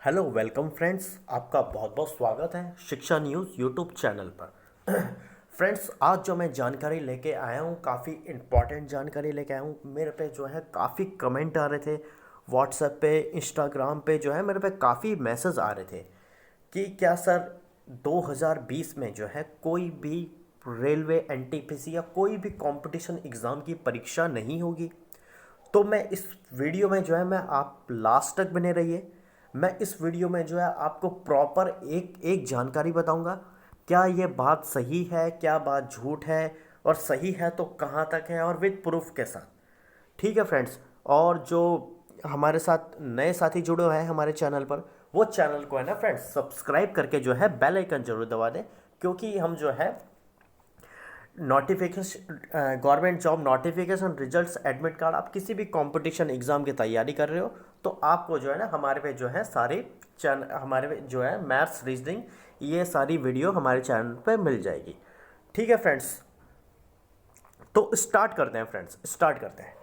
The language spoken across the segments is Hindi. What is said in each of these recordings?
हेलो वेलकम फ्रेंड्स, आपका बहुत बहुत स्वागत है शिक्षा न्यूज़ यूट्यूब चैनल पर। फ्रेंड्स, आज जो मैं जानकारी लेके आया हूँ काफ़ी इम्पॉर्टेंट जानकारी लेके आया हूँ। मेरे पे जो है काफ़ी कमेंट आ रहे थे व्हाट्सएप पे, इंस्टाग्राम पे जो है मेरे पे काफ़ी मैसेज आ रहे थे कि क्या सर 2020 में जो है कोई भी रेलवे एनटीपीसी या कोई भी कंपटीशन एग्ज़ाम की परीक्षा नहीं होगी। तो मैं इस वीडियो में जो है मैं आप लास्ट तक बने रहिए। मैं इस वीडियो में जो है आपको प्रॉपर एक एक जानकारी बताऊंगा। क्या ये बात सही है, क्या बात झूठ है, और सही है तो कहाँ तक है, और विद प्रूफ के साथ। ठीक है फ्रेंड्स। और जो हमारे साथ नए साथी जुड़े हुए हैं हमारे चैनल पर, वो चैनल को है ना फ्रेंड्स सब्सक्राइब करके जो है बेल आइकन जरूर दबा दें, क्योंकि हम जो है notification, government job notification, results, admit card, आप किसी भी कंपटीशन एग्जाम की तैयारी कर रहे हो तो आपको जो है ना हमारे पे जो है सारे चैनल, हमारे पे जो है मैथ्स, रीजनिंग, ये सारी वीडियो हमारे चैनल पे मिल जाएगी। ठीक है फ्रेंड्स, तो स्टार्ट करते हैं फ्रेंड्स, स्टार्ट करते हैं।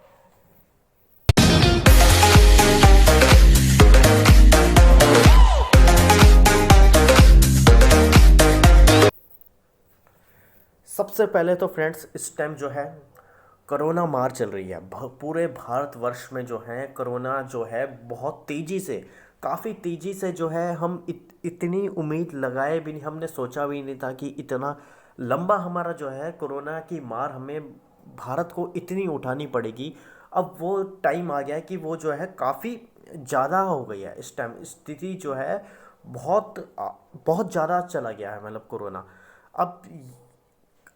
सबसे पहले तो फ्रेंड्स इस टाइम जो है कोरोना मार चल रही है। पूरे भारतवर्ष में जो है कोरोना जो है बहुत तेज़ी से, काफ़ी तेज़ी से जो है हम इतनी उम्मीद लगाए भी नहीं, हमने सोचा भी नहीं था कि इतना लंबा हमारा जो है कोरोना की मार हमें भारत को इतनी उठानी पड़ेगी। अब वो टाइम आ गया है कि वो जो है काफ़ी ज़्यादा हो गई है। इस टाइम स्थिति जो है बहुत बहुत ज़्यादा चला गया है, मतलब कोरोना। अब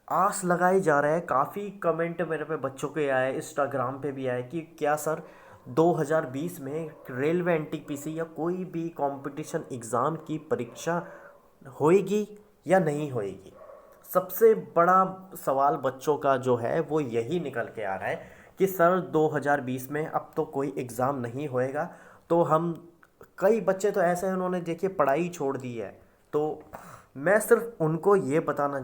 आस लगाई जा रहा है, काफ़ी कमेंट मेरे पे बच्चों के आए, इंस्टाग्राम पे भी आए कि क्या सर 2020 में रेलवे एनटीपीसी या कोई भी कंपटीशन एग्ज़ाम की परीक्षा होएगी या नहीं होएगी। सबसे बड़ा सवाल बच्चों का जो है वो यही निकल के आ रहा है कि सर 2020 में अब तो कोई एग्ज़ाम नहीं होएगा। तो हम, कई बच्चे तो ऐसे हैं उन्होंने देखिए पढ़ाई छोड़ दी है। तो मैं सिर्फ उनको ये बताना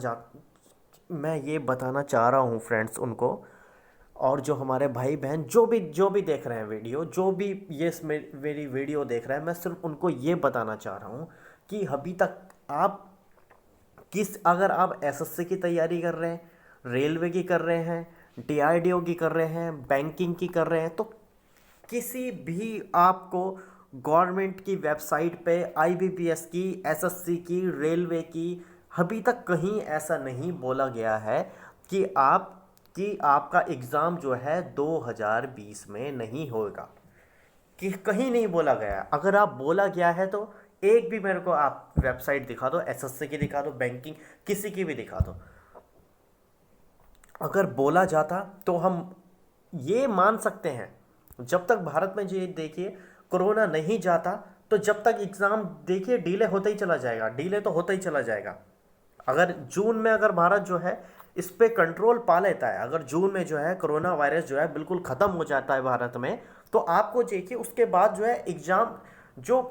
चाह रहा हूँ फ्रेंड्स उनको, और जो हमारे भाई बहन जो भी देख रहे हैं वीडियो, जो भी ये मेरी वीडियो देख रहे हैं, मैं सिर्फ उनको ये बताना चाह रहा हूँ कि अभी तक आप अगर आप एसएससी की तैयारी कर रहे हैं, रेलवे की कर रहे हैं, डीआरडीओ की कर रहे हैं, बैंकिंग की कर रहे हैं, तो किसी भी आपको गवर्नमेंट की वेबसाइट पे आईबीपीएस की, एसएससी की, रेलवे की, अभी तक कहीं ऐसा नहीं बोला गया है कि आपका एग्ज़ाम जो है 2020 में नहीं होगा। कि कहीं नहीं बोला गया है। अगर आप बोला गया है तो एक भी मेरे को आप वेबसाइट दिखा दो, एसएससी की दिखा दो, बैंकिंग किसी की भी दिखा दो। अगर बोला जाता तो हम ये मान सकते हैं, जब तक भारत में ये देखिए कोरोना नहीं जाता तो जब तक एग्ज़ाम देखिए डिले होता ही चला जाएगा, डिले तो होता ही चला जाएगा। अगर जून में अगर भारत जो है इस पे कंट्रोल पा लेता है, अगर जून में जो है कोरोना वायरस जो है बिल्कुल ख़त्म हो जाता है भारत में, तो आपको देखिए उसके बाद जो है एग्ज़ाम, जो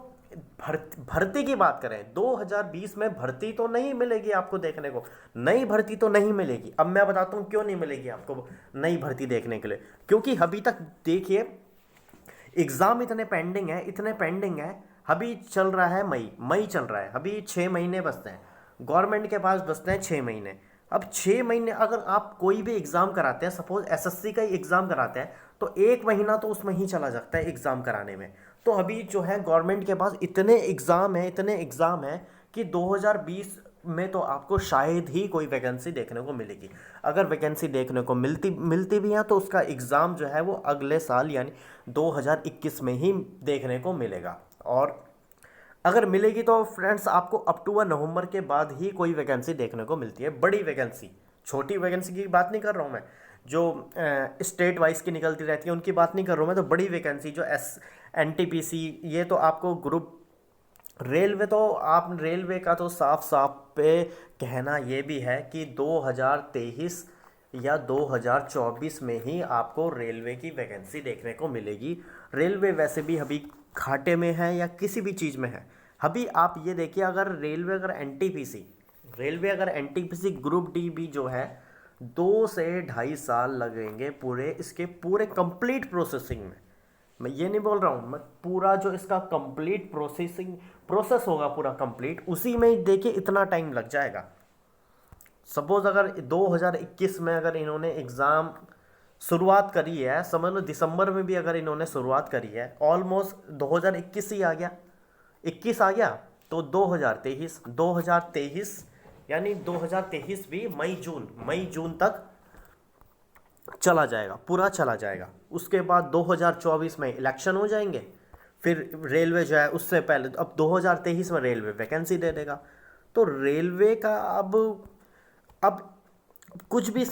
भर्ती की बात करें 2020 में भर्ती तो नहीं मिलेगी आपको देखने को, नई भर्ती तो नहीं मिलेगी। अब मैं बताता हूँ क्यों नहीं मिलेगी आपको नई भर्ती देखने के लिए, क्योंकि अभी तक देखिए एग्ज़ाम इतने पेंडिंग है, इतने पेंडिंग है। अभी चल रहा है मई चल रहा है, अभी 6 महीने बचते हैं, गवर्नमेंट के पास बचते हैं 6 महीने। अब 6 महीने अगर आप कोई भी एग्ज़ाम कराते हैं, सपोज एसएससी का ही एग्ज़ाम कराते हैं, तो 1 महीना तो उसमें ही चला जाता है एग्ज़ाम कराने में। तो अभी जो है गवर्नमेंट के पास इतने एग्ज़ाम हैं कि 2020 में तो आपको शायद ही कोई वैकेंसी देखने को मिलेगी। अगर वैकेंसी देखने को मिलती मिलती भी है तो उसका एग्ज़ाम जो है वो अगले साल यानी 2021 में ही देखने को मिलेगा। और अगर मिलेगी तो फ्रेंड्स आपको अक्टूबर नवंबर के बाद ही कोई वैकेंसी देखने को मिलती है, बड़ी वैकेंसी। छोटी वैकेंसी की बात नहीं कर रहा हूँ मैं, जो स्टेट वाइज की निकलती रहती है उनकी बात नहीं कर रहा हूँ मैं, तो बड़ी वैकेंसी जो एनटीपीसी, ये तो आपको ग्रुप, रेलवे तो आप, रेलवे का तो साफ साफ पे कहना ये भी है कि 2023 या 2024 में ही आपको रेलवे की वैकेंसी देखने को मिलेगी। रेलवे वैसे भी अभी घाटे में है या किसी भी चीज़ में है। अभी आप ये देखिए, अगर अगर एनटीपीसी ग्रुप डी भी जो है 2 से ढाई साल लगेंगे पूरे इसके पूरे कंप्लीट प्रोसेसिंग में। मैं ये नहीं बोल रहा हूँ, मैं पूरा जो इसका कंप्लीट प्रोसेस होगा पूरा कंप्लीट, उसी में ही देखिए इतना टाइम लग जाएगा। सपोज अगर 2021 में अगर इन्होंने एग्ज़ाम शुरुआत करी है, समझ लो दिसंबर में भी अगर इन्होंने शुरुआत करी है, ऑलमोस्ट 2021 ही आ गया, 21 आ गया, तो 2023 यानी 2023 भी मई जून तक चला जाएगा, पूरा चला जाएगा। उसके बाद 2024 में इलेक्शन हो जाएंगे, फिर रेलवे जो है उससे पहले, अब 2023 में रेलवे वैकेंसी दे देगा। तो रेलवे का अब अब कुछ भी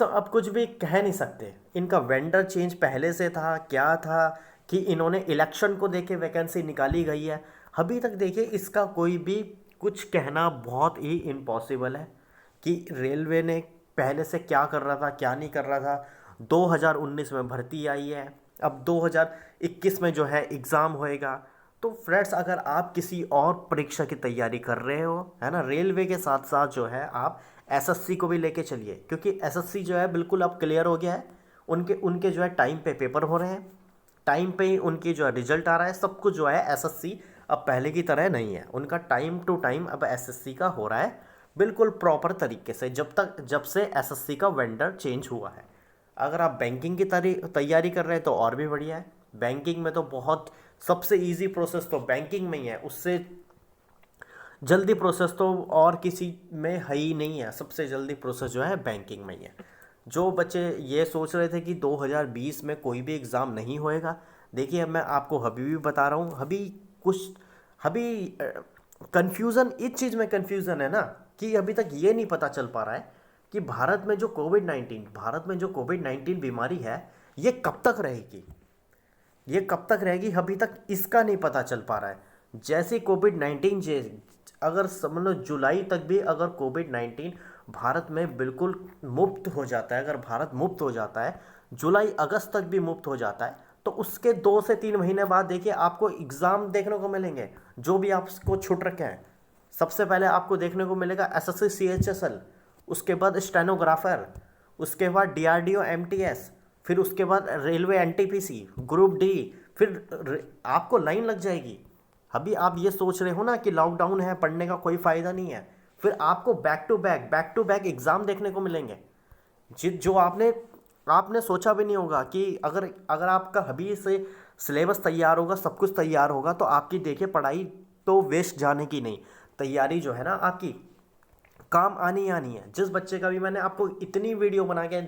कह नहीं सकते। इनका वेंडर चेंज पहले से था, क्या था कि इन्होंने इलेक्शन को देके वैकेंसी निकाली गई है, अभी तक देखिए इसका कोई भी कुछ कहना बहुत ही इम्पॉसिबल है कि रेलवे ने पहले से क्या कर रहा था क्या नहीं कर रहा था। 2019 में भर्ती आई है, अब 2021 में जो है एग्ज़ाम होएगा। तो फ्रेंड्स, अगर आप किसी और परीक्षा की तैयारी कर रहे हो, है ना, रेलवे के साथ साथ जो है आप एसएससी को भी लेके चलिए, क्योंकि एसएससी जो है बिल्कुल अब क्लियर हो गया है। उनके उनके जो है टाइम पे पेपर हो रहे हैं, टाइम पे ही उनकी जो है रिजल्ट आ रहा है, सब कुछ जो है एसएससी अब पहले की तरह नहीं है, उनका टाइम टू टाइम अब एसएससी का हो रहा है बिल्कुल प्रॉपर तरीके से, जब से एसएससी का वेंडर चेंज हुआ है। अगर आप बैंकिंग की तैयारी कर रहे हैं तो और भी बढ़िया है। बैंकिंग में तो बहुत सबसे इजी प्रोसेस तो बैंकिंग में ही है, उससे जल्दी प्रोसेस तो और किसी में है ही नहीं है। सबसे जल्दी प्रोसेस जो है बैंकिंग में ही है। जो बच्चे ये सोच रहे थे कि 2020 में कोई भी एग्ज़ाम नहीं होएगा, देखिए अब मैं आपको अभी भी बता रहा हूँ, अभी कन्फ्यूज़न इस चीज़ में कन्फ्यूज़न है ना कि अभी तक ये नहीं पता चल पा रहा है कि भारत में जो कोविड 19 बीमारी है ये कब तक रहेगी, अभी तक इसका नहीं पता चल पा रहा है। जैसे कोविड 19 अगर समझ लो जुलाई तक भी अगर कोविड 19 भारत में बिल्कुल मुक्त हो जाता है, अगर भारत मुक्त हो जाता है, जुलाई अगस्त तक भी मुक्त हो जाता है, तो उसके 2 से 3 महीने बाद देखिए आपको एग्ज़ाम देखने को मिलेंगे जो भी आपको छूट रखे हैं। सबसे पहले आपको देखने को मिलेगा एसएससी सीएचएसएल, उसके बाद स्टेनोग्राफर, उसके बाद डीआरडीओ एमटीएस, फिर उसके बाद रेलवे एनटीपीसी, ग्रुप डी, फिर आपको लाइन लग जाएगी। अभी आप ये सोच रहे हो ना कि लॉकडाउन है, पढ़ने का कोई फ़ायदा नहीं है, फिर आपको बैक टू बैक एग्ज़ाम देखने को मिलेंगे जो आपने सोचा भी नहीं होगा कि अगर आपका अभी से सिलेबस तैयार होगा, सब कुछ तैयार होगा, तो आपकी देखिए पढ़ाई तो वेस्ट जाने की नहीं, तैयारी जो है ना आपकी काम आनी है। जिस बच्चे का भी मैंने आपको इतनी वीडियो बना के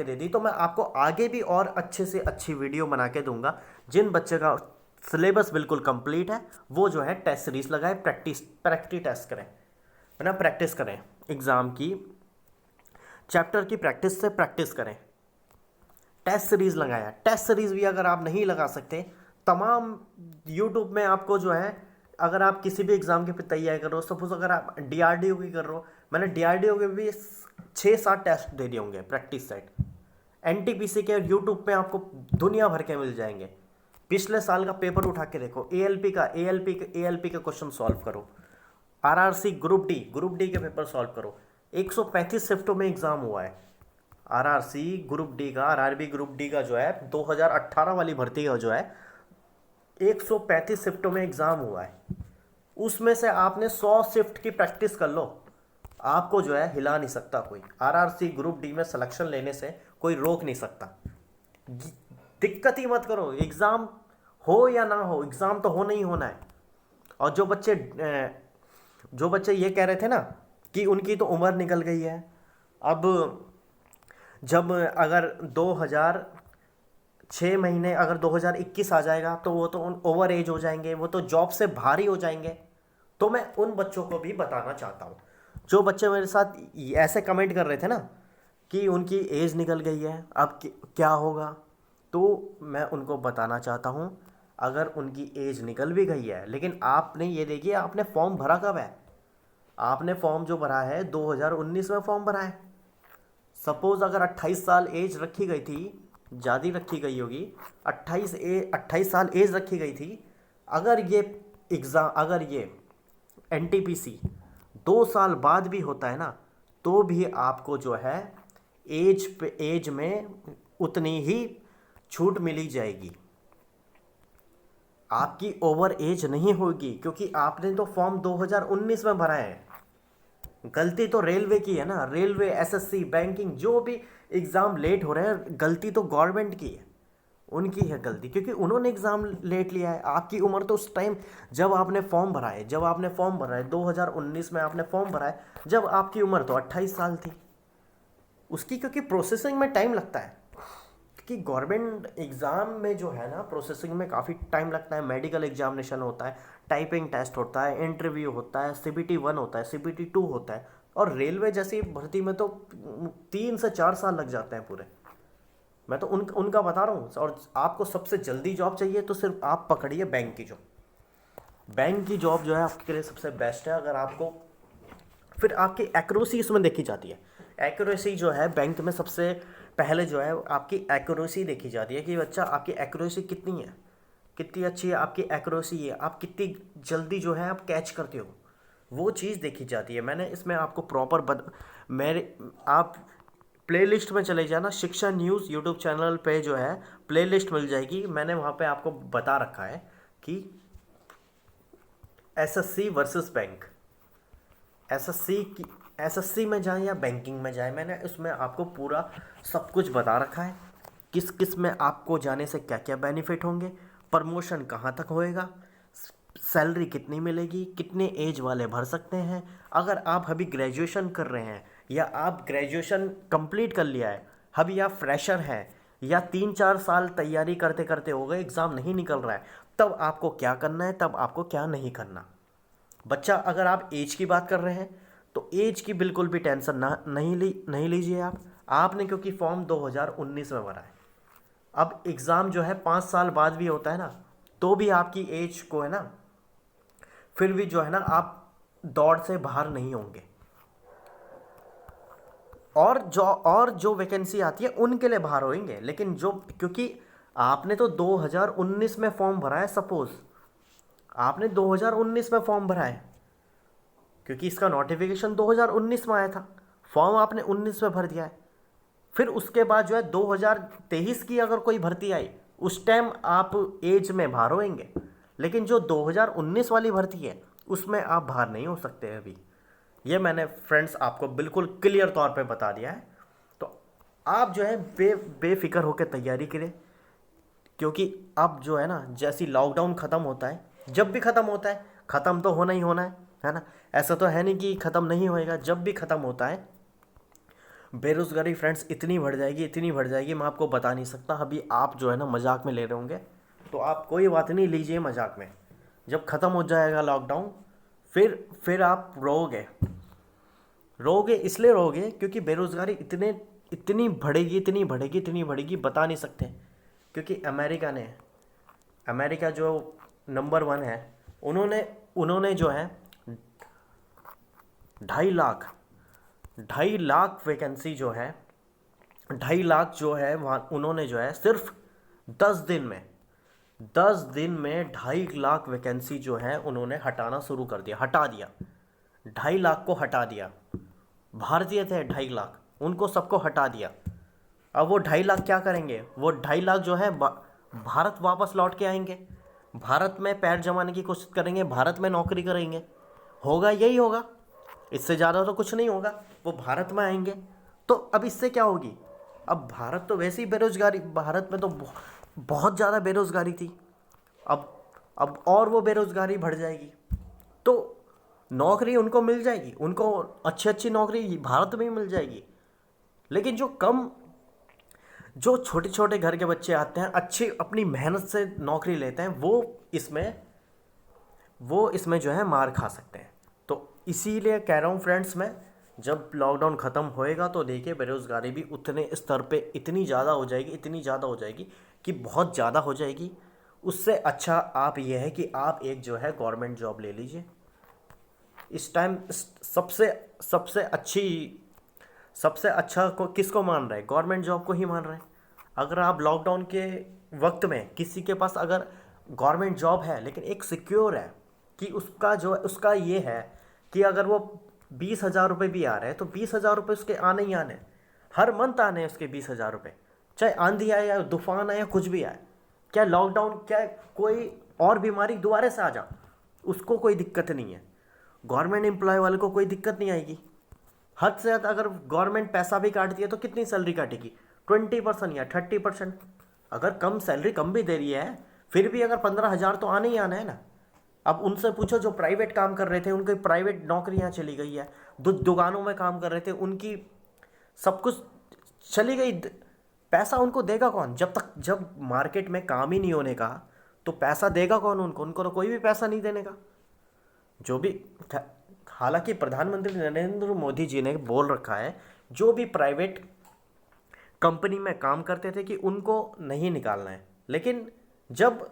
दे दी, तो मैं आपको आगे भी और अच्छे से अच्छी वीडियो बना के दूंगा। जिन बच्चे का सिलेबस बिल्कुल कंप्लीट है वो जो है टेस्ट सीरीज लगाए, प्रैक्टिस टेस्ट करें, है ना, प्रैक्टिस करें एग्ज़ाम की, चैप्टर की प्रैक्टिस करें, टेस्ट सीरीज़ लगाया। टेस्ट सीरीज़ भी अगर आप नहीं लगा सकते, तमाम यूट्यूब में आपको जो है, अगर आप किसी भी एग्ज़ाम की तैयारी कर रहे हो, सपोज अगर आप डीआरडीओ की कर रहे हो, मैंने डीआरडीओ के भी 6-7 टेस्ट दे दिए होंगे प्रैक्टिस सेट। एनटीपीसी के यूट्यूब पे आपको दुनिया भर के मिल जाएंगे। पिछले साल का पेपर उठा के देखो, एएलपी का क्वेश्चन सॉल्व करो, आरआरसी ग्रुप डी के पेपर सॉल्व करो। 135 शिफ्टों में एग्ज़ाम हुआ है आरआरसी ग्रुप डी का, आरआरबी ग्रुप डी का जो है 2018 वाली भर्ती का जो है 135 शिफ्टों में एग्ज़ाम हुआ है। उसमें से आपने 100 शिफ्ट की प्रैक्टिस कर लो, आपको जो है हिला नहीं सकता कोई। आरआरसी ग्रुप डी में सिलेक्शन लेने से कोई रोक नहीं सकता। दिक्कत ही मत करो, एग्ज़ाम हो या ना हो, एग्ज़ाम तो होना ही होना है। और जो बच्चे ये कह रहे थे ना कि उनकी तो उम्र निकल गई है, अब जब अगर 2006 महीने अगर 2021 आ जाएगा तो वो तो ओवर एज हो जाएंगे, वो तो जॉब से बाहर ही हो जाएंगे। तो मैं उन बच्चों को भी बताना चाहता हूँ, जो बच्चे मेरे साथ ऐसे कमेंट कर रहे थे ना कि उनकी एज निकल गई है, अब क्या होगा, तो मैं उनको बताना चाहता हूँ, अगर उनकी एज निकल भी गई है, लेकिन आपने ये देखिए आपने फॉर्म भरा कब है, आपने फॉर्म जो भरा है 2019 में फॉर्म भरा है। सपोज अगर 28 साल एज रखी गई थी, ज़्यादा रखी गई होगी, 28 साल एज रखी गई थी, अगर ये एनटीपीसी 2 साल बाद भी होता है ना, तो भी आपको जो है एज में उतनी ही छूट मिली जाएगी। आपकी ओवर एज नहीं होगी, क्योंकि आपने तो फॉर्म 2019 में भरा है। गलती तो रेलवे की है ना, रेलवे, एसएससी, बैंकिंग, जो भी एग्ज़ाम लेट हो रहे हैं, गलती तो गवर्नमेंट की है, उनकी है गलती, क्योंकि उन्होंने एग्ज़ाम लेट लिया है। आपकी उम्र तो उस टाइम जब आपने फॉर्म भरा है, 2019 में आपने फॉर्म भरा है, जब आपकी उम्र तो 28 साल थी उसकी, क्योंकि प्रोसेसिंग में टाइम लगता है, क्योंकि गवर्नमेंट एग्ज़ाम में जो है ना प्रोसेसिंग में काफ़ी टाइम लगता है। मेडिकल एग्जामिनेशन होता है, टाइपिंग टेस्ट होता है, इंटरव्यू होता है, CBT 1 होता है, CBT 2 होता है, और रेलवे जैसी भर्ती में तो 3 से 4 साल लग जाते हैं पूरे। मैं तो उनका बता रहा हूँ। और आपको सबसे जल्दी जॉब चाहिए तो सिर्फ आप पकड़िए बैंक की जॉब। बैंक की जॉब जो है आपके लिए सबसे बेस्ट है। अगर आपको, फिर आपकी एक्यूरेसी इसमें देखी जाती है। एक्यूरेसी जो है बैंक में सबसे पहले जो है आपकी एक्यूरेसी देखी जाती है कि बच्चा आपकी एक्यूरेसी कितनी है, कितनी अच्छी है आपकी एक्यूरेसी है, आप कितनी जल्दी जो है आप कैच करते हो, वो चीज़ देखी जाती है। मैंने इसमें आपको मेरे आप प्लेलिस्ट में चले जाना, शिक्षा न्यूज़ यूट्यूब चैनल पे जो है प्लेलिस्ट मिल जाएगी। मैंने वहाँ पे आपको बता रखा है कि एसएससी वर्सेस बैंक, एसएससी में जाएं या बैंकिंग में जाएं, मैंने उसमें आपको पूरा सब कुछ बता रखा है। किस किस में आपको जाने से क्या क्या बेनिफिट होंगे, प्रमोशन कहाँ तक होएगा, सैलरी कितनी मिलेगी, कितने एज वाले भर सकते हैं। अगर आप अभी ग्रेजुएशन कर रहे हैं या आप ग्रेजुएशन कंप्लीट कर लिया है, अभी आप फ्रेशर हैं, या 3-4 साल तैयारी करते करते हो गए, एग्ज़ाम नहीं निकल रहा है, तब आपको क्या करना है, तब आपको क्या नहीं करना। बच्चा, अगर आप एज की बात कर रहे हैं तो एज की बिल्कुल भी टेंशन नहीं लीजिए आपने, क्योंकि फॉर्म 2019 में भरा है। अब एग्ज़ाम जो है 5 साल बाद भी होता है ना, तो भी आपकी एज को है ना, फिर भी जो है ना आप दौड़ से बाहर नहीं होंगे। और जो वैकेंसी आती है उनके लिए बाहर होंगे, लेकिन जो, क्योंकि आपने तो 2019 में फॉर्म भरा है, सपोज आपने 2019 में फॉर्म भरा है, क्योंकि इसका नोटिफिकेशन 2019 में आया था, फॉर्म आपने 19 में भर दिया है। फिर उसके बाद जो है 2023 की अगर कोई भर्ती आई, उस टाइम आप एज में बाहर होएंगे, लेकिन जो 2019 वाली भर्ती है उसमें आप बाहर नहीं हो सकते अभी। ये मैंने फ्रेंड्स आपको बिल्कुल क्लियर तौर पे बता दिया है। तो आप जो है बेफिक्र होकर तैयारी करें, क्योंकि अब जो है ना, जैसी लॉकडाउन ख़त्म होता है, जब भी ख़त्म होता है, ख़त्म तो होना ही होना है ना, ऐसा तो है नहीं कि ख़त्म नहीं होएगा। जब भी ख़त्म होता है, बेरोज़गारी फ्रेंड्स इतनी बढ़ जाएगी, इतनी बढ़ जाएगी, मैं आपको बता नहीं सकता। अभी आप जो है ना मजाक में ले रहे होंगे, तो आप कोई बात नहीं लीजिए मजाक में। जब ख़त्म हो जाएगा लॉकडाउन, फिर आप रोगे इसलिए रोगे क्योंकि बेरोज़गारी इतनी बढ़ेगी बता नहीं सकते। क्योंकि अमेरिका जो नंबर 1 है, उन्होंने जो है 2.5 लाख वैकेंसी जो है, 2.5 लाख जो है वहाँ उन्होंने जो है सिर्फ 10 दिन में 2.5 लाख वैकेंसी जो है उन्होंने हटा दिया। 2.5 लाख को हटा दिया। भारतीय थे 2.5 लाख, उनको सबको हटा दिया। अब वो 2.5 लाख क्या करेंगे? वो 2.5 लाख जो है भारत वापस लौट के आएंगे, भारत में पैर जमाने की कोशिश करेंगे, भारत में नौकरी करेंगे। होगा यही होगा, इससे ज़्यादा तो कुछ नहीं होगा। वो भारत में आएंगे तो अब इससे क्या होगी? अब भारत तो वैसे ही बेरोज़गारी, भारत में तो बहुत ज़्यादा बेरोज़गारी थी, अब और वो बेरोज़गारी बढ़ जाएगी। तो नौकरी उनको मिल जाएगी, उनको अच्छी अच्छी नौकरी भारत में ही मिल जाएगी। लेकिन जो छोटे छोटे घर के बच्चे आते हैं, अच्छी अपनी मेहनत से नौकरी लेते हैं, वो इसमें जो है मार खा सकते हैं। तो इसीलिए कह रहा हूँ फ्रेंड्स, मैं जब लॉकडाउन ख़त्म होएगा तो देखिए बेरोज़गारी भी उतने स्तर पे इतनी ज़्यादा हो जाएगी कि बहुत ज़्यादा हो जाएगी। उससे अच्छा आप ये है कि आप एक जो है गवर्नमेंट जॉब ले लीजिए। इस टाइम सबसे अच्छा को किसको मान रहे हैं? गवर्नमेंट जॉब को ही मान रहे हैं। अगर आप लॉकडाउन के वक्त में किसी के पास अगर गवर्नमेंट जॉब है लेकिन एक सिक्योर है कि उसका ये है कि अगर वो 20,000 रुपये भी आ रहे हैं तो 20,000 रुपये उसके आने ही आने, हर मंथ आने हैं उसके 20,000 रुपये, चाहे आंधी आए या तूफान आए या कुछ भी आए, क्या लॉकडाउन, क्या कोई और बीमारी दोबारा से आ जा, उसको कोई दिक्कत नहीं है। गवर्नमेंट एम्प्लॉय वाले को कोई दिक्कत नहीं आएगी। हद से ज़्यादा अगर गवर्नमेंट पैसा भी काटती है तो कितनी सैलरी काटेगी, 20% या 30%। अगर कम सैलरी कम भी दे रही है, फिर भी अगर 15,000 तो आने ही आना है ना। अब उनसे पूछो जो प्राइवेट काम कर रहे थे, उनकी प्राइवेट नौकरियां चली गई है, दुकानों में काम कर रहे थे, उनकी सब कुछ चली गई। पैसा उनको देगा कौन? जब मार्केट में काम ही नहीं होने का, तो पैसा देगा कौन उनको? उनको तो कोई भी पैसा नहीं देने का। जो भी, हालांकि प्रधानमंत्री नरेंद्र मोदी जी ने बोल रखा है जो भी प्राइवेट कंपनी में काम करते थे कि उनको नहीं निकालना है, लेकिन जब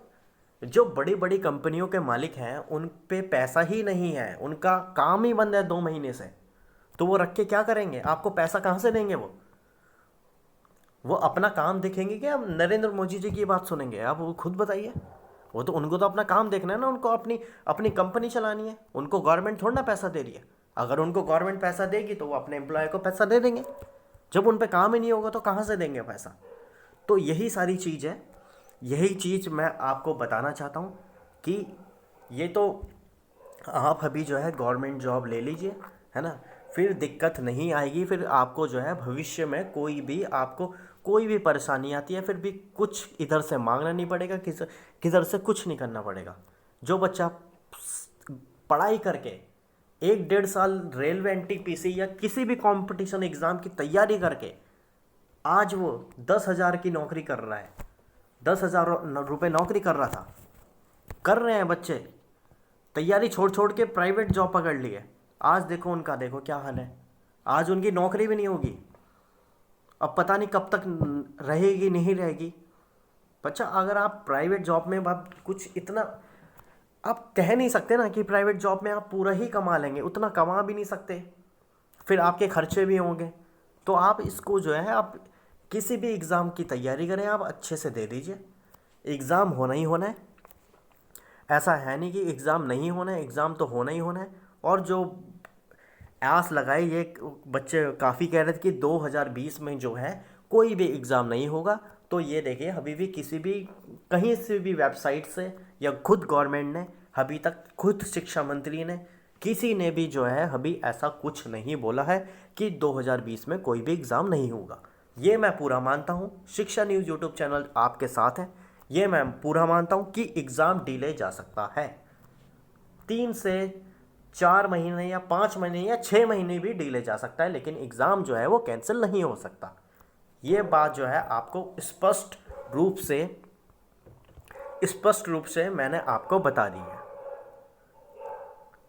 जो बड़ी बड़ी कंपनियों के मालिक हैं उन पे पैसा ही नहीं है, उनका काम ही बंद है 2 महीने से, तो वो रख के क्या करेंगे? आपको पैसा कहाँ से देंगे? वो अपना काम देखेंगे क्या नरेंद्र मोदी जी की बात सुनेंगे? आप वो खुद बताइए। वो तो, उनको तो अपना काम देखना है ना, उनको अपनी अपनी कंपनी चलानी है, उनको गवर्नमेंट थोड़ा ना पैसा दे रही है। अगर उनको गवर्नमेंट पैसा देगी तो वो अपने एम्प्लॉय को पैसा दे देंगे। जब उन पे काम ही नहीं होगा तो कहाँ से देंगे पैसा? तो यही सारी चीज़ है, यही चीज़ मैं आपको बताना चाहता हूँ कि ये तो आप अभी जो है गवर्नमेंट जॉब ले लीजिए, है ना, फिर दिक्कत नहीं आएगी। फिर आपको जो है भविष्य में कोई भी आपको कोई भी परेशानी आती है, फिर भी कुछ इधर से मांगना नहीं पड़ेगा, किधर से कुछ नहीं करना पड़ेगा। जो बच्चा पढ़ाई करके 1-1.5 साल रेलवे एनटीपीसी या किसी भी कंपटीशन एग्ज़ाम की तैयारी करके आज वो 10,000 की नौकरी कर रहा है, 10,000 रुपये नौकरी कर रहा था, कर रहे हैं बच्चे, तैयारी छोड़ छोड़ के प्राइवेट जॉब पकड़ ली है। आज देखो उनका, देखो क्या हाल है। आज उनकी नौकरी भी नहीं होगी। अब पता नहीं कब तक रहेगी नहीं रहेगी। बच्चा, अगर आप प्राइवेट जॉब में आप कुछ इतना, आप कह नहीं सकते ना कि प्राइवेट जॉब में आप पूरा ही कमा लेंगे, उतना कमा भी नहीं सकते। फिर आपके खर्चे भी होंगे। तो आप इसको जो है, आप किसी भी एग्ज़ाम की तैयारी करें, आप अच्छे से दे दीजिए। एग्ज़ाम होना ही होना है, ऐसा है नहीं कि एग्ज़ाम नहीं होना है, एग्ज़ाम तो होना ही होना है। और जो आस लगाई, ये बच्चे काफ़ी कह रहे थे कि 2020 में जो है कोई भी एग्ज़ाम नहीं होगा, तो ये देखिए अभी भी किसी भी कहीं से भी वेबसाइट से या खुद गवर्नमेंट ने अभी तक, खुद शिक्षा मंत्री ने, किसी ने भी जो है अभी ऐसा कुछ नहीं बोला है कि 2020 में कोई भी एग्ज़ाम नहीं होगा। ये मैं पूरा मानता हूँ, शिक्षा न्यूज़ यूट्यूब चैनल आपके साथ है। ये मैं पूरा मानता हूँ कि एग्ज़ाम डिले जा सकता है, 3 से 4 महीने या 5 महीने या 6 महीने भी डिले जा सकता है, लेकिन एग्ज़ाम जो है वो कैंसिल नहीं हो सकता। ये बात जो है आपको स्पष्ट रूप से मैंने आपको बता दी है।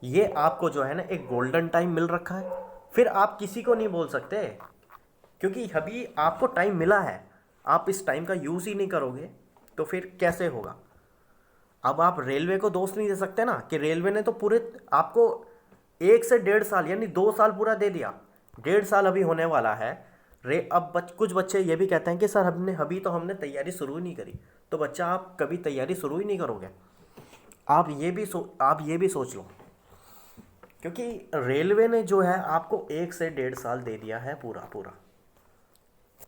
ये आपको जो है ना एक गोल्डन टाइम मिल रखा है, फिर आप किसी को नहीं बोल सकते, क्योंकि अभी आपको टाइम मिला है। आप इस टाइम का यूज़ ही नहीं करोगे तो फिर कैसे होगा? अब आप रेलवे को दोष नहीं दे सकते ना कि रेलवे ने तो पूरे आपको 1 से 1.5 साल यानी 2 साल पूरा दे दिया, 1.5 साल अभी होने वाला है। अब कुछ बच्चे ये भी कहते हैं कि सर हमने तैयारी शुरू ही नहीं करी। तो बच्चा, आप कभी तैयारी शुरू ही नहीं करोगे। आप ये भी सोच लो, क्योंकि रेलवे ने जो है आपको 1 से 1.5 साल दे दिया है,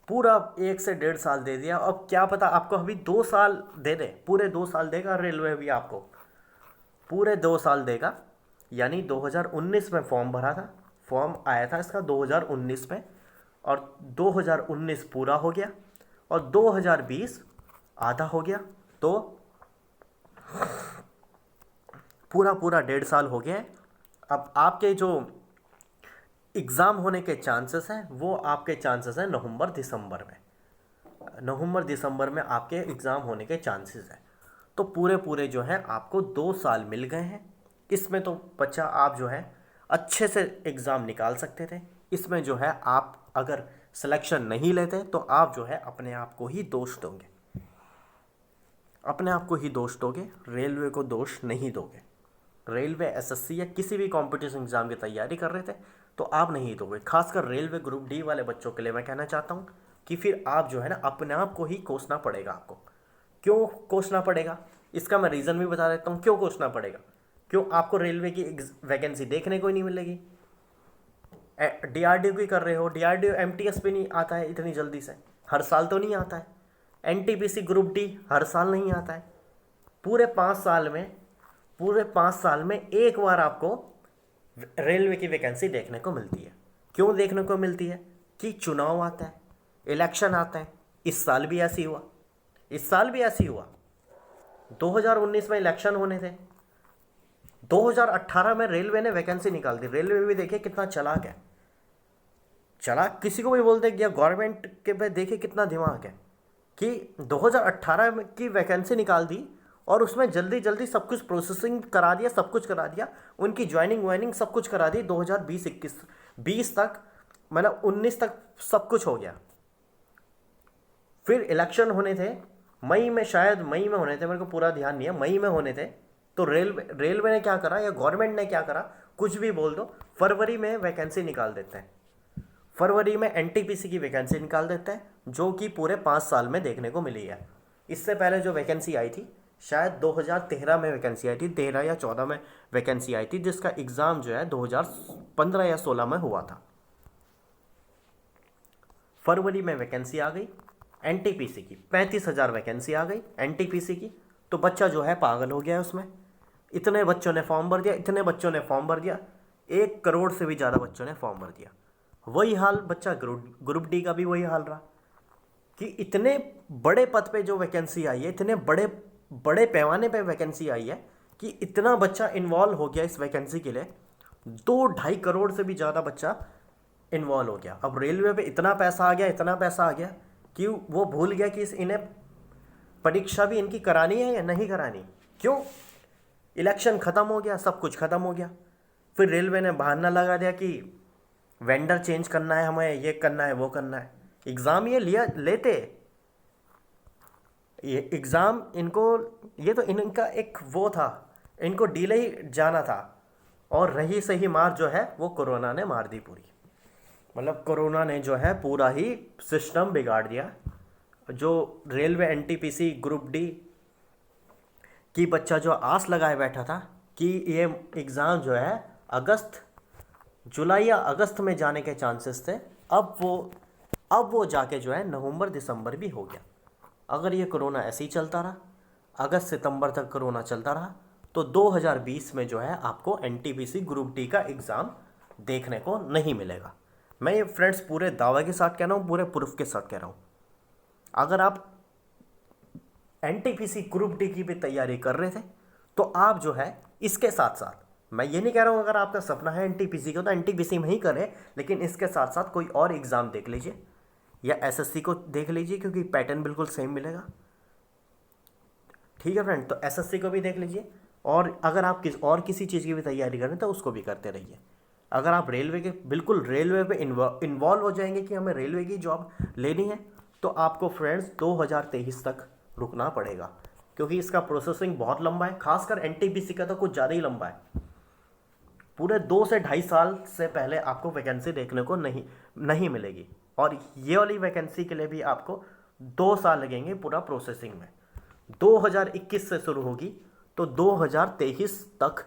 पूरा 1 से 1.5 साल दे दिया। अब क्या पता आपको अभी 2 साल दे दे, पूरे 2 साल देगा रेलवे भी आपको, पूरे 2 साल देगा। यानी 2019 में फॉर्म भरा था, फॉर्म आया था इसका 2019 में, और 2019 पूरा हो गया और 2020 आधा हो गया, तो पूरा 1.5 साल हो गया है। अब आपके जो एग्ज़ाम होने के चांसेस हैं वो आपके चांसेस हैं नवंबर दिसंबर में आपके एग्ज़ाम होने के चांसेस हैं। तो पूरे जो हैं आपको 2 साल मिल गए हैं। इसमें तो बच्चा आप जो है अच्छे से एग्ज़ाम निकाल सकते थे। इसमें जो है आप अगर सिलेक्शन नहीं लेते तो आप जो है अपने आप को ही दोष दोगे, रेलवे को दोष नहीं दोगे। रेलवे एसएससी या किसी भी कंपटीशन एग्ज़ाम की तैयारी कर रहे थे तो आप नहीं दोगे। खासकर रेलवे ग्रुप डी वाले बच्चों के लिए मैं कहना चाहता हूँ कि फिर आप जो है ना अपने आप को ही कोसना पड़ेगा आपको। क्यों कोसना पड़ेगा, इसका मैं रीज़न भी बता देता हूँ क्यों कोसना पड़ेगा। क्यों? आपको रेलवे की वैकेंसी देखने को ही नहीं मिलेगी। डीआरडीओ की कर रहे हो, डीआरडीओ एमटीएस पे नहीं आता है इतनी जल्दी से, हर साल तो नहीं आता है। एनटीपीसी ग्रुप डी हर साल नहीं आता है। पूरे 5 साल में, पूरे 5 साल में एक बार आपको रेलवे की वैकेंसी देखने को मिलती है। क्यों देखने को मिलती है? कि चुनाव आता है, इलेक्शन आता है। इस साल भी ऐसी हुआ, इस साल भी ऐसी हुआ। 2019 में इलेक्शन होने थे, 2018 में रेलवे ने वैकेंसी निकाल दी। रेलवे भी देखिए कितना चालाक है, चालाक किसी को भी बोलते हैं, गवर्नमेंट के पे देखिए कितना दिमाग है कि 2018 में की वैकेंसी निकाल दी और उसमें जल्दी जल्दी सब कुछ प्रोसेसिंग करा दिया, सब कुछ करा दिया, उनकी ज्वाइनिंग वाइनिंग सब कुछ करा दी। 2020-21 20 तक, मतलब 19 तक सब कुछ हो गया। फिर इलेक्शन होने थे मई में, शायद मई में होने थे, मेरे को पूरा ध्यान नहीं है, मई में होने थे। तो रेलवे ने क्या करा, या गवर्नमेंट ने क्या करा, कुछ भी बोल दो, फरवरी में वैकेंसी निकाल देते हैं। फरवरी में एनटीपीसी की वैकेंसी निकाल देते हैं, जो कि पूरे 5 साल में देखने को मिली है। इससे पहले जो वैकेंसी आई थी, शायद 2013 में वैकेंसी आई थी, 13 या 14 में वैकेंसी आई थी, जिसका एग्ज़ाम जो है 2015 या 16 में हुआ था। फरवरी में वैकेंसी आ गई एनटीपीसी की, 35,000 वैकेंसी आ गई एनटीपीसी की। तो बच्चा जो है पागल हो गया है उसमें। इतने बच्चों ने फॉर्म भर दिया, इतने बच्चों ने फॉर्म भर दिया, 1 करोड़ से भी ज़्यादा बच्चों ने फॉर्म भर दिया। वही हाल बच्चा ग्रुप डी का भी वही हाल रहा कि इतने बड़े पद पे जो वैकेंसी आई है, इतने बड़े बड़े पैमाने पे वैकेंसी आई है कि इतना बच्चा इन्वॉल्व हो गया इस वैकेंसी के लिए। 2-2.5 करोड़ से भी ज़्यादा बच्चा इन्वॉल्व हो गया। अब रेलवे पे इतना पैसा आ गया, इतना पैसा आ गया कि वो भूल गया कि इन्हें परीक्षा भी इनकी करानी है या नहीं करानी। क्यों? इलेक्शन ख़त्म हो गया, सब कुछ ख़त्म हो गया। फिर रेलवे ने बहाना लगा दिया कि वेंडर चेंज करना है, हमें ये करना है, वो करना है। एग्ज़ाम ये लेते, ये एग्ज़ाम इनको, ये तो इनका एक वो था, इनको डीले ही जाना था। और रही सही मार जो है वो कोरोना ने मार दी पूरी। मतलब कोरोना ने जो है पूरा ही सिस्टम बिगाड़ दिया। जो रेलवे एनटीपीसी ग्रुप डी की बच्चा जो आस लगाए बैठा था कि ये एग्ज़ाम जो है जुलाई या अगस्त में जाने के चांसेस थे, अब वो जाके जो है नवंबर दिसंबर भी हो गया। अगर ये कोरोना ऐसे ही चलता रहा, अगस्त सितंबर तक कोरोना चलता रहा, तो 2020 में जो है आपको एनटीपीसी ग्रुप डी का एग्ज़ाम देखने को नहीं मिलेगा। मैं ये फ्रेंड्स पूरे दावे के साथ कह रहा हूँ, पूरे प्रूफ के साथ कह रहा हूँ। अगर आप एनटीपीसी ग्रुप डी की भी तैयारी कर रहे थे तो आप जो है इसके साथ साथ, मैं ये नहीं कह रहा हूँ अगर आपका सपना है एनटीपीसी का तो एनटीपीसी में ही करें, लेकिन इसके साथ साथ कोई और एग्ज़ाम देख लीजिए या एसएससी को देख लीजिए, क्योंकि पैटर्न बिल्कुल सेम मिलेगा। ठीक है फ्रेंड, तो एसएससी को भी देख लीजिए। और अगर आप किसी चीज़ की भी तैयारी करें तो उसको भी करते रहिए। अगर आप बिल्कुल रेलवे पे इन्वॉल्व हो जाएंगे कि हमें रेलवे की जॉब लेनी है, तो आपको फ्रेंड्स 2023 तक रुकना पड़ेगा, क्योंकि इसका प्रोसेसिंग बहुत लंबा है। खासकर एनटीपीसी का तो कुछ ज़्यादा ही लंबा है। पूरे 2 से 2.5 साल से पहले आपको वैकेंसी देखने को नहीं मिलेगी, और ये वाली वैकेंसी के लिए भी आपको 2 साल लगेंगे पूरा प्रोसेसिंग में। 2021 से शुरू होगी तो 2023 तक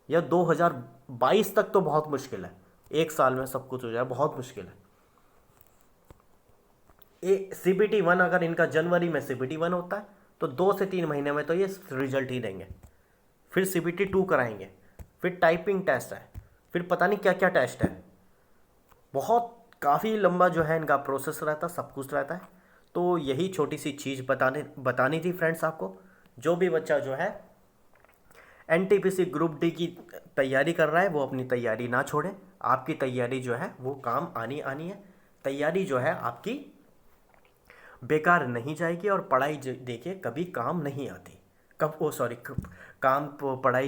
या 2022 तक तो बहुत मुश्किल है। 1 साल में सब कुछ हो जाए, बहुत मुश्किल है। CBT 1 अगर इनका जनवरी में CBT 1 होता है तो 2 से 3 महीने में तो ये रिजल्ट ही देंगे। फिर CBT 2 कराएंगे, फिर टाइपिंग टेस्ट है, फिर पता नहीं क्या क्या टेस्ट है। बहुत काफ़ी लंबा जो है इनका प्रोसेस रहता, सब कुछ रहता है। तो यही छोटी सी चीज़ बतानी थी फ्रेंड्स आपको। जो भी बच्चा जो है एनटीपीसी ग्रुप डी की तैयारी कर रहा है वो अपनी तैयारी ना छोड़े। आपकी तैयारी जो है वो काम आनी है। तैयारी जो है आपकी बेकार नहीं जाएगी, और पढ़ाई देखिए कभी काम नहीं आती। पढ़ाई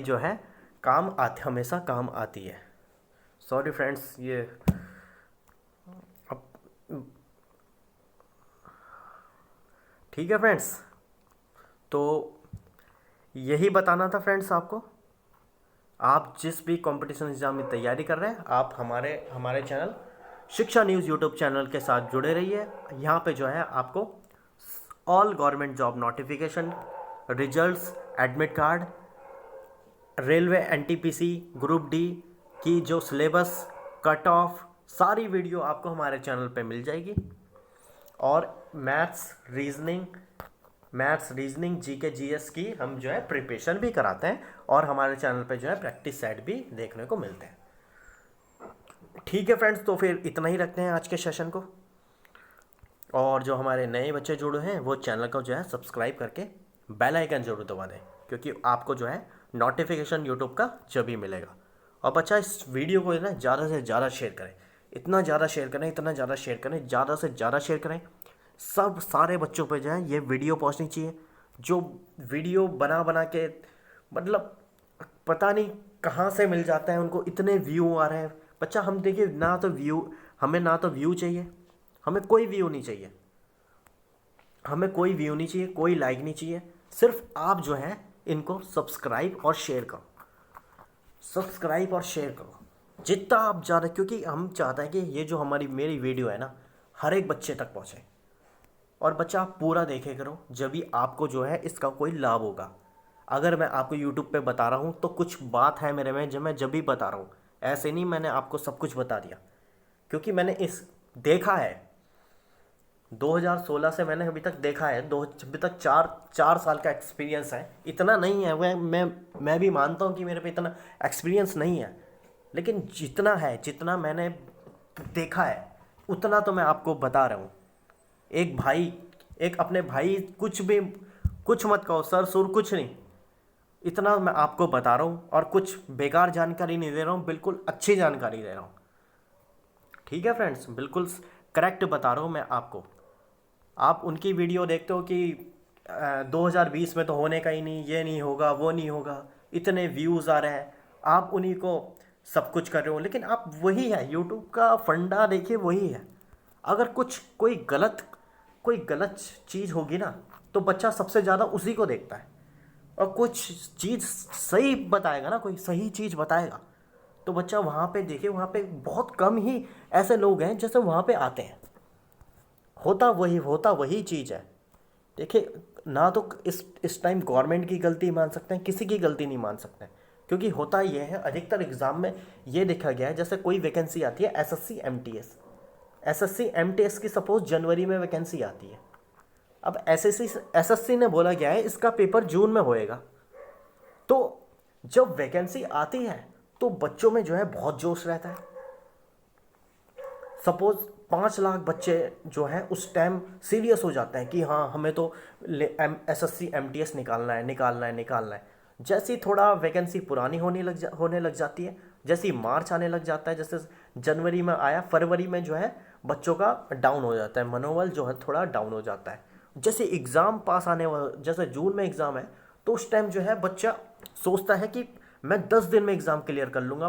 जो है हमेशा काम आती है। सॉरी फ्रेंड्स, ये अब ठीक है फ्रेंड्स, तो यही बताना था फ्रेंड्स आपको। आप जिस भी कंपटीशन एग्ज़ाम में तैयारी कर रहे हैं, आप हमारे चैनल शिक्षा न्यूज़ यूट्यूब चैनल के साथ जुड़े रहिए। यहाँ पे जो है आपको all government job notification, results, admit card, railway NTPC group D की जो सिलेबस, कट ऑफ, सारी वीडियो आपको हमारे चैनल पे मिल जाएगी। और maths, reasoning, maths, reasoning, GK, GS की हम जो है प्रिपरेशन भी कराते हैं और हमारे चैनल पे जो है प्रैक्टिस सेट भी देखने को मिलते हैं। ठीक है फ्रेंड्स, तो फिर इतना ही रखते हैं आज के सेशन को। और जो हमारे नए बच्चे जुड़े हैं वो चैनल को जो है सब्सक्राइब करके बेल आइकन जरूर दबा दें, क्योंकि आपको जो है नोटिफिकेशन यूट्यूब का जब भी मिलेगा। और बच्चा इस वीडियो को ना ज़्यादा से ज़्यादा शेयर करें, इतना ज़्यादा शेयर करें, इतना ज़्यादा शेयर करें, ज़्यादा से ज़्यादा शेयर करें। सब सारे बच्चों पे जो है ये वीडियो पहुंचनी चाहिए। जो वीडियो बना बना के मतलब पता नहीं कहाँ से मिल जाता है उनको, इतने व्यू आ रहे हैं। बच्चा हम देखिए ना तो व्यू, हमें ना तो व्यू चाहिए, हमें कोई व्यू नहीं चाहिए, हमें कोई व्यू नहीं चाहिए, कोई लाइक नहीं चाहिए। सिर्फ आप जो है इनको सब्सक्राइब और शेयर करो, सब्सक्राइब और शेयर करो जितना आप ज़्यादा, क्योंकि हम चाहते हैं कि ये जो मेरी वीडियो है ना हर एक बच्चे तक पहुँचे। और बच्चा आप पूरा देखे करो, जब भी आपको जो है इसका कोई लाभ होगा। अगर मैं आपको यूट्यूब पे बता रहा हूँ तो कुछ बात है मेरे में, जब मैं जब भी बता रहा हूँ, ऐसे नहीं मैंने आपको सब कुछ बता दिया, क्योंकि मैंने इस देखा है 2016 से मैंने अभी तक देखा है, दो अभी तक चार साल का एक्सपीरियंस है। इतना नहीं है, वह मैं भी मानता हूँ कि मेरे पे इतना एक्सपीरियंस नहीं है, लेकिन जितना है, जितना मैंने देखा है उतना तो मैं आपको बता रहा हूँ। एक भाई, एक अपने भाई, कुछ भी कुछ मत कहो सर सुर, कुछ नहीं, इतना मैं आपको बता रहा हूँ। और कुछ बेकार जानकारी नहीं दे रहा हूँ, बिल्कुल अच्छी जानकारी दे रहा हूँ। ठीक है फ्रेंड्स, बिल्कुल करेक्ट बता रहा हूँ मैं आपको। आप उनकी वीडियो देखते हो कि 2020 में तो होने का ही नहीं, ये नहीं होगा, वो नहीं होगा, इतने व्यूज़ आ रहे हैं, आप उन्हीं को सब कुछ कर रहे हो। लेकिन आप वही है, यूट्यूब का फंडा देखिए वही है। अगर कोई गलत चीज़ होगी ना तो बच्चा सबसे ज़्यादा उसी को देखता है। और कुछ चीज़ सही बताएगा ना, कोई सही चीज़ बताएगा तो बच्चा वहाँ पे देखिए, वहाँ पे बहुत कम ही ऐसे लोग हैं जैसे वहाँ पे आते हैं। होता वही चीज़ है। देखिए ना तो इस टाइम गवर्नमेंट की गलती मान सकते हैं, किसी की गलती नहीं मान सकते हैं, क्योंकि होता ये है अधिकतर एग्ज़ाम में ये देखा गया है, जैसे कोई वैकेंसी आती है एसएससी एमटीएस की, सपोज जनवरी में वैकेंसी आती है। अब एसएससी ने बोला गया है इसका पेपर जून में होएगा, तो जब वैकेंसी आती है तो बच्चों में जो है बहुत जोश रहता है। सपोज 5 लाख बच्चे जो हैं उस टाइम सीरियस हो जाते हैं कि हाँ हमें तो एसएससी एमटीएस निकालना है। जैसे ही थोड़ा वैकेंसी पुरानी होने लग जाती है, जैसे ही मार्च आने लग जाता है, जैसे जनवरी में आया, फरवरी में जो है बच्चों का डाउन हो जाता है, मनोबल जो है थोड़ा डाउन हो जाता है। जैसे एग्ज़ाम पास आने वाला, जैसे जून में एग्ज़ाम है तो उस टाइम जो है बच्चा सोचता है कि मैं 10 दिन में एग्ज़ाम क्लियर कर लूँगा,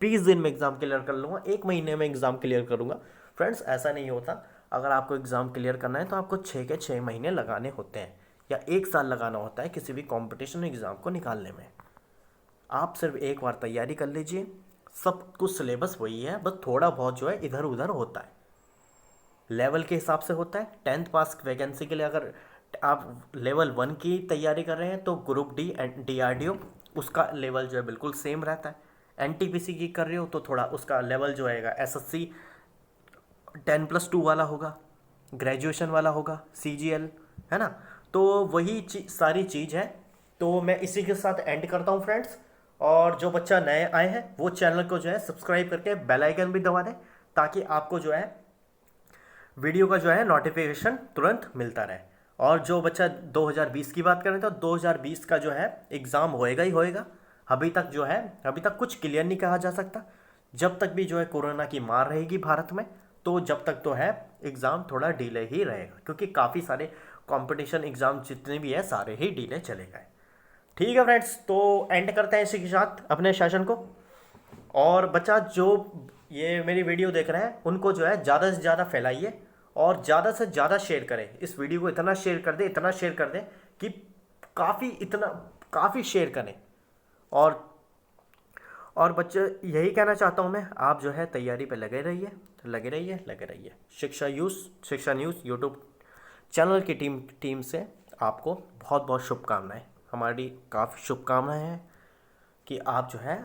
20 दिन में एग्ज़ाम क्लियर कर लूँगा, 1 महीने में एग्ज़ाम क्लियर करूँगा। फ्रेंड्स ऐसा नहीं होता। अगर आपको एग्ज़ाम क्लियर करना है तो आपको 6 के 6 महीने लगाने होते हैं, या 1 साल लगाना होता है किसी भी कॉम्पिटिशन एग्ज़ाम को निकालने में। आप सिर्फ एक बार तैयारी कर लीजिए, सब कुछ सिलेबस वही है, बस थोड़ा बहुत जो है इधर उधर होता है, लेवल के हिसाब से होता है। 10th पास वैकेंसी के लिए अगर आप लेवल 1 की तैयारी कर रहे हैं तो ग्रुप डी एंड डीआरडीओ उसका लेवल जो है बिल्कुल सेम रहता है। एनटीपीसी की कर रहे हो तो थोड़ा उसका लेवल जो आएगा एसएससी 10+2 वाला होगा, ग्रेजुएशन वाला होगा, सीजीएल, है ना। तो वही सारी चीज़ है। तो मैं इसी के साथ एंड करता हूँ फ्रेंड्स। और जो बच्चा नए आए हैं वो चैनल को जो है सब्सक्राइब करके बेल आइकन भी दबा दें, ताकि आपको जो है वीडियो का जो है नोटिफिकेशन तुरंत मिलता रहे। और जो बच्चा 2020 की बात करें तो 2020 का जो है एग्ज़ाम होएगा ही होएगा। अभी तक कुछ क्लियर नहीं कहा जा सकता, जब तक भी जो है कोरोना की मार रहेगी भारत में, तो जब तक तो है एग्ज़ाम थोड़ा डिले ही रहेगा, क्योंकि काफ़ी सारे कंपटीशन एग्ज़ाम जितने भी है सारे ही डिले चले गए। ठीक है फ्रेंड्स, तो एंड करते हैं इसी के साथ अपने सेशन को। और बच्चा जो ये मेरी वीडियो देख रहे हैं उनको जो है ज़्यादा से ज़्यादा फैलाइए और ज़्यादा से ज़्यादा शेयर करें। इस वीडियो को इतना शेयर कर दें कि काफ़ी शेयर करें। और बच्चे यही कहना चाहता हूँ मैं, आप जो है तैयारी पे लगे रहिए। शिक्षा न्यूज़ यूट्यूब चैनल की टीम से आपको बहुत बहुत शुभकामनाएं। हमारी काफ़ी शुभकामनाएं हैं कि आप जो है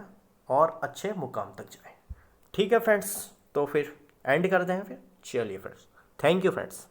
और अच्छे मुकाम तक जाएं। ठीक है फ्रेंड्स, तो फिर एंड करते हैं फिर। चलिए फ्रेंड्स, थैंक यू फ्रेंड्स।